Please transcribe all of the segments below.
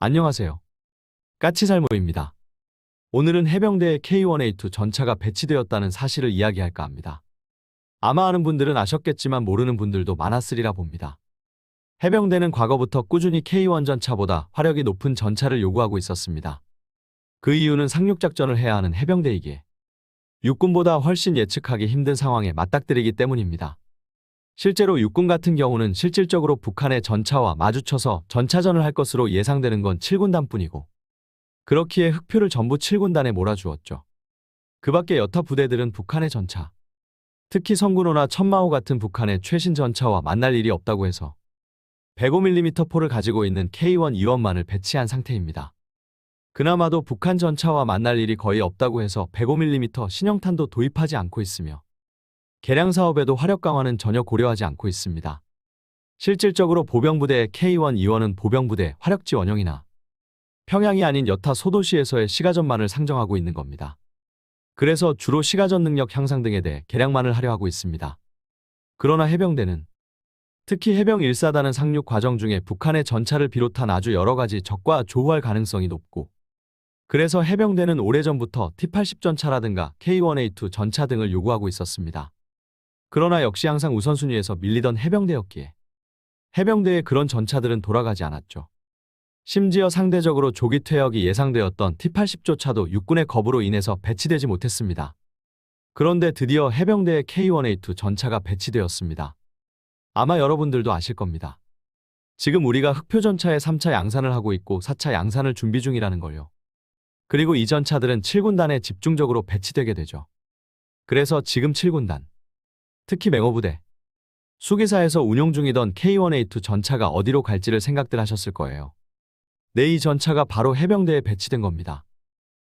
안녕하세요. 까치살모입니다. 오늘은 해병대에 K1A2 전차가 배치되었다는 사실을 이야기할까 합니다. 아마 아는 분들은 아셨겠지만 모르는 분들도 많았으리라 봅니다. 해병대는 과거부터 꾸준히 K1 전차보다 화력이 높은 전차를 요구하고 있었습니다. 그 이유는 상륙작전을 해야 하는 해병대이기에 육군보다 훨씬 예측하기 힘든 상황에 맞닥뜨리기 때문입니다. 실제로 육군 같은 경우는 실질적으로 북한의 전차와 마주쳐서 전차전을 할 것으로 예상되는 건 7군단뿐이고 그렇기에 흑표를 전부 7군단에 몰아주었죠. 그 밖에 여타 부대들은 북한의 전차, 특히 성군호나 천마호 같은 북한의 최신 전차와 만날 일이 없다고 해서 105mm 포를 가지고 있는 K1 이원만을 배치한 상태입니다. 그나마도 북한 전차와 만날 일이 거의 없다고 해서 105mm 신형탄도 도입하지 않고 있으며 개량 사업에도 화력 강화는 전혀 고려하지 않고 있습니다. 실질적으로 보병부대의 K1 이원은 보병부대 화력지 원형이나 평양이 아닌 여타 소도시에서의 시가전만을 상정하고 있는 겁니다. 그래서 주로 시가전 능력 향상 등에 대해 개량만을 하려 하고 있습니다. 그러나 해병대는 특히 해병 1사단은 상륙 과정 중에 북한의 전차를 비롯한 아주 여러 가지 적과 조우할 가능성이 높고 그래서 해병대는 오래전부터 T-80 전차라든가 K1A2 전차 등을 요구하고 있었습니다. 그러나 역시 항상 우선순위에서 밀리던 해병대였기에 해병대의 그런 전차들은 돌아가지 않았죠. 심지어 상대적으로 조기 퇴역이 예상되었던 T-80조차도 육군의 겁으로 인해서 배치되지 못했습니다. 그런데 드디어 해병대의 K1A2 전차가 배치되었습니다. 아마 여러분들도 아실 겁니다. 지금 우리가 흑표 전차의 3차 양산을 하고 있고 4차 양산을 준비 중이라는 걸요. 그리고 이 전차들은 7군단에 집중적으로 배치되게 되죠. 그래서 지금 7군단, 특히 맹호부대, 수기사에서 운용 중이던 K1A2 전차가 어디로 갈지를 생각들 하셨을 거예요. 네, 이 전차가 바로 해병대에 배치된 겁니다.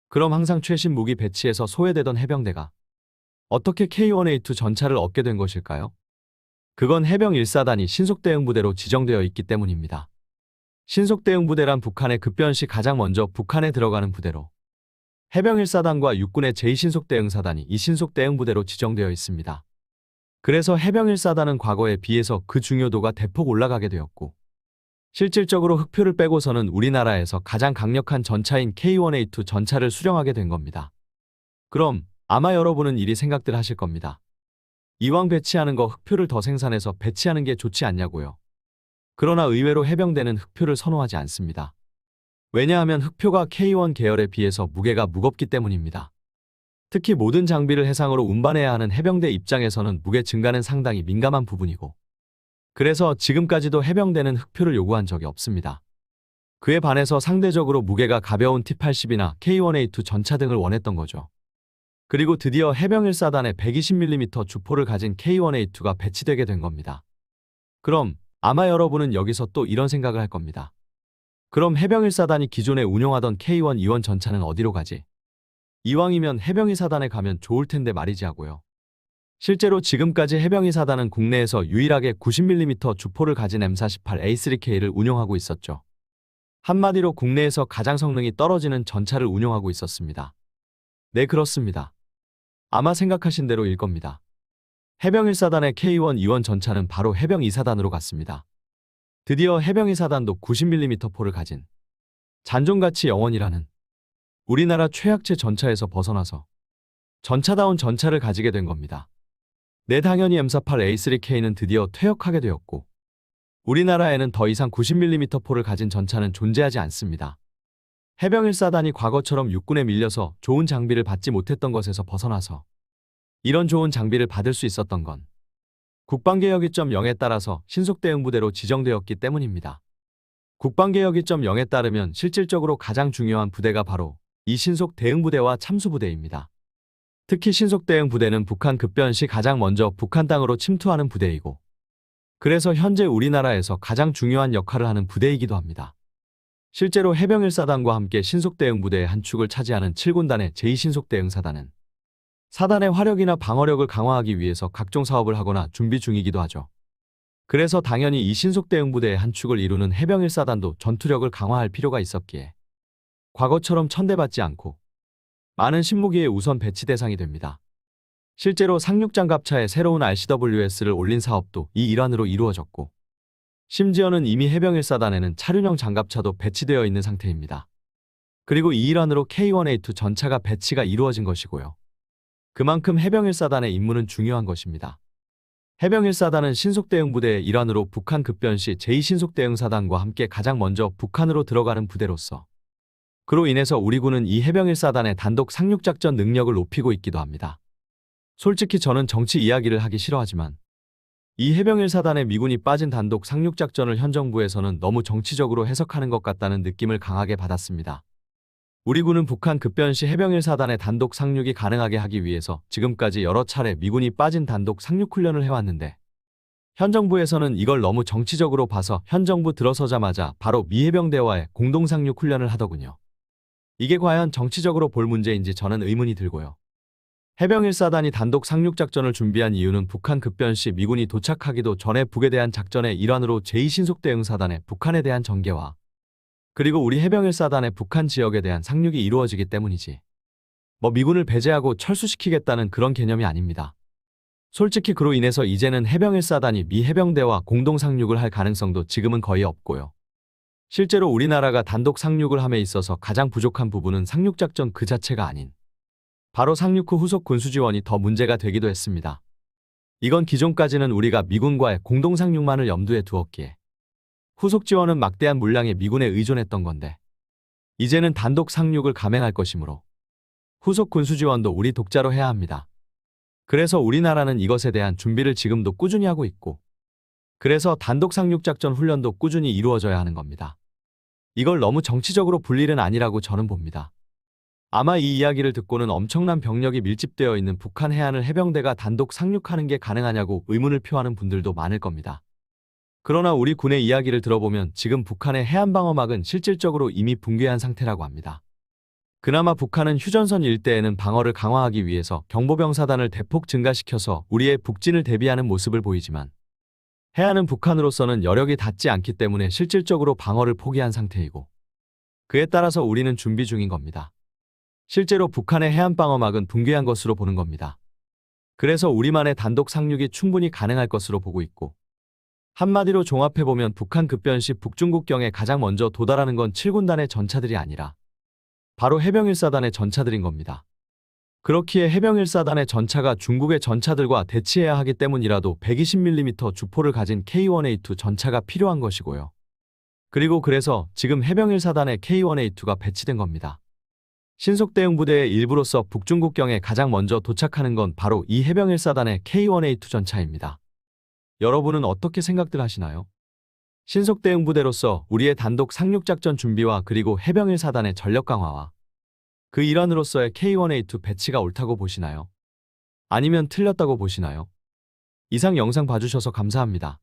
그럼 항상 최신 무기 배치에서 소외되던 해병대가 어떻게 K1A2 전차를 얻게 된 것일까요? 그건 해병 1사단이 신속대응부대로 지정되어 있기 때문입니다. 신속대응부대란 북한의 급변 시 가장 먼저 북한에 들어가는 부대로 해병 1사단과 육군의 제2신속대응사단이 이 신속대응부대로 지정되어 있습니다. 그래서 해병 1사단은 과거에 비해서 그 중요도가 대폭 올라가게 되었고 실질적으로 흑표를 빼고서는 우리나라에서 가장 강력한 전차인 K1A2 전차를 수령하게 된 겁니다. 그럼 아마 여러분은 이리 생각들 하실 겁니다. 이왕 배치하는 거 흑표를 더 생산해서 배치하는 게 좋지 않냐고요. 그러나 의외로 해병대는 흑표를 선호하지 않습니다. 왜냐하면 흑표가 K1 계열에 비해서 무게가 무겁기 때문입니다. 특히 모든 장비를 해상으로 운반해야 하는 해병대 입장에서는 무게 증가는 상당히 민감한 부분이고 그래서 지금까지도 해병대는 흑표를 요구한 적이 없습니다. 그에 반해서 상대적으로 무게가 가벼운 T-80이나 K1A2 전차 등을 원했던 거죠. 그리고 드디어 해병 1사단에 120mm 주포를 가진 K1A2가 배치되게 된 겁니다. 그럼 아마 여러분은 여기서 또 이런 생각을 할 겁니다. 그럼 해병 1사단이 기존에 운용하던 K1 이원 전차는 어디로 가지? 이왕이면 해병 2사단에 가면 좋을 텐데 말이지 하고요. 실제로 지금까지 해병 2사단은 국내에서 유일하게 90mm 주포를 가진 M48A3K를 운용하고 있었죠. 한마디로 국내에서 가장 성능이 떨어지는 전차를 운용하고 있었습니다. 네, 그렇습니다. 아마 생각하신 대로일 겁니다. 해병 1사단의 K1 이원 전차는 바로 해병 2사단으로 갔습니다. 드디어 해병 2사단도 90mm 포를 가진 잔존가치 영원이라는 우리나라 최약체 전차에서 벗어나서 전차다운 전차를 가지게 된 겁니다. 네, 당연히 M48A3K는 드디어 퇴역하게 되었고 우리나라에는 더 이상 90mm 포를 가진 전차는 존재하지 않습니다. 해병 1사단이 과거처럼 육군에 밀려서 좋은 장비를 받지 못했던 것에서 벗어나서 이런 좋은 장비를 받을 수 있었던 건 국방개혁 2.0에 따라서 신속대응부대로 지정되었기 때문입니다. 국방개혁 2.0에 따르면 실질적으로 가장 중요한 부대가 바로 이 신속대응부대와 참수부대입니다. 특히 신속대응부대는 북한 급변 시 가장 먼저 북한 땅으로 침투하는 부대이고 그래서 현재 우리나라에서 가장 중요한 역할을 하는 부대이기도 합니다. 실제로 해병 1사단과 함께 신속대응부대의 한 축을 차지하는 7군단의 제2신속대응사단은 사단의 화력이나 방어력을 강화하기 위해서 각종 사업을 하거나 준비 중이기도 하죠. 그래서 당연히 이 신속대응부대의 한 축을 이루는 해병 1사단도 전투력을 강화할 필요가 있었기에 과거처럼 천대받지 않고 많은 신무기에 우선 배치 대상이 됩니다. 실제로 상륙장갑차에 새로운 RCWS를 올린 사업도 이 일환으로 이루어졌고 심지어는 이미 해병1사단에는 차륜형 장갑차도 배치되어 있는 상태입니다. 그리고 이 일환으로 K1A2 전차가 배치가 이루어진 것이고요. 그만큼 해병1사단의 임무는 중요한 것입니다. 해병1사단은 신속대응부대의 일환으로 북한 급변 시 제2신속대응사단과 함께 가장 먼저 북한으로 들어가는 부대로서 그로 인해서 우리 군은 이 해병1사단의 단독 상륙작전 능력을 높이고 있기도 합니다. 솔직히 저는 정치 이야기를 하기 싫어하지만 이 해병1사단의 미군이 빠진 단독 상륙작전을 현 정부에서는 너무 정치적으로 해석하는 것 같다는 느낌을 강하게 받았습니다. 우리 군은 북한 급변 시 해병1사단의 단독 상륙이 가능하게 하기 위해서 지금까지 여러 차례 미군이 빠진 단독 상륙 훈련을 해왔는데 현 정부에서는 이걸 너무 정치적으로 봐서 현 정부 들어서자마자 바로 미 해병대와의 공동 상륙 훈련을 하더군요. 이게 과연 정치적으로 볼 문제인지 저는 의문이 들고요. 해병1사단이 단독 상륙작전을 준비한 이유는 북한 급변 시 미군이 도착하기도 전에 북에 대한 작전의 일환으로 제2신속대응사단의 북한에 대한 전개와 그리고 우리 해병1사단의 북한 지역에 대한 상륙이 이루어지기 때문이지. 미군을 배제하고 철수시키겠다는 그런 개념이 아닙니다. 솔직히 그로 인해서 이제는 해병1사단이 미 해병대와 공동 상륙을 할 가능성도 지금은 거의 없고요. 실제로 우리나라가 단독 상륙을 함에 있어서 가장 부족한 부분은 상륙작전 그 자체가 아닌 바로 상륙 후 후속 군수 지원이 더 문제가 되기도 했습니다. 이건 기존까지는 우리가 미군과의 공동 상륙만을 염두에 두었기에 후속 지원은 막대한 물량의 미군에 의존했던 건데 이제는 단독 상륙을 감행할 것이므로 후속 군수 지원도 우리 독자로 해야 합니다. 그래서 우리나라는 이것에 대한 준비를 지금도 꾸준히 하고 있고 그래서 단독 상륙작전 훈련도 꾸준히 이루어져야 하는 겁니다. 이걸 너무 정치적으로 볼 일은 아니라고 저는 봅니다. 아마 이 이야기를 듣고는 엄청난 병력이 밀집되어 있는 북한 해안을 해병대가 단독 상륙하는 게 가능하냐고 의문을 표하는 분들도 많을 겁니다. 그러나 우리 군의 이야기를 들어보면 지금 북한의 해안방어막은 실질적으로 이미 붕괴한 상태라고 합니다. 그나마 북한은 휴전선 일대에는 방어를 강화하기 위해서 경보병사단을 대폭 증가시켜서 우리의 북진을 대비하는 모습을 보이지만 해안은 북한으로서는 여력이 닿지 않기 때문에 실질적으로 방어를 포기한 상태이고 그에 따라서 우리는 준비 중인 겁니다. 실제로 북한의 해안방어막은 붕괴한 것으로 보는 겁니다. 그래서 우리만의 단독 상륙이 충분히 가능할 것으로 보고 있고 한마디로 종합해보면 북한 급변 시 북중국경에 가장 먼저 도달하는 건 7군단의 전차들이 아니라 바로 해병1사단의 전차들인 겁니다. 그렇기에 해병1사단의 전차가 중국의 전차들과 대치해야 하기 때문이라도 120mm 주포를 가진 K1A2 전차가 필요한 것이고요. 그리고 그래서 지금 해병1사단에 K1A2가 배치된 겁니다. 신속대응부대의 일부로서 북중국경에 가장 먼저 도착하는 건 바로 이 해병1사단의 K1A2 전차입니다. 여러분은 어떻게 생각들 하시나요? 신속대응부대로서 우리의 단독 상륙작전 준비와 그리고 해병1사단의 전력 강화와 그 일환으로서의 K1A2 배치가 옳다고 보시나요? 아니면 틀렸다고 보시나요? 이상 영상 봐주셔서 감사합니다.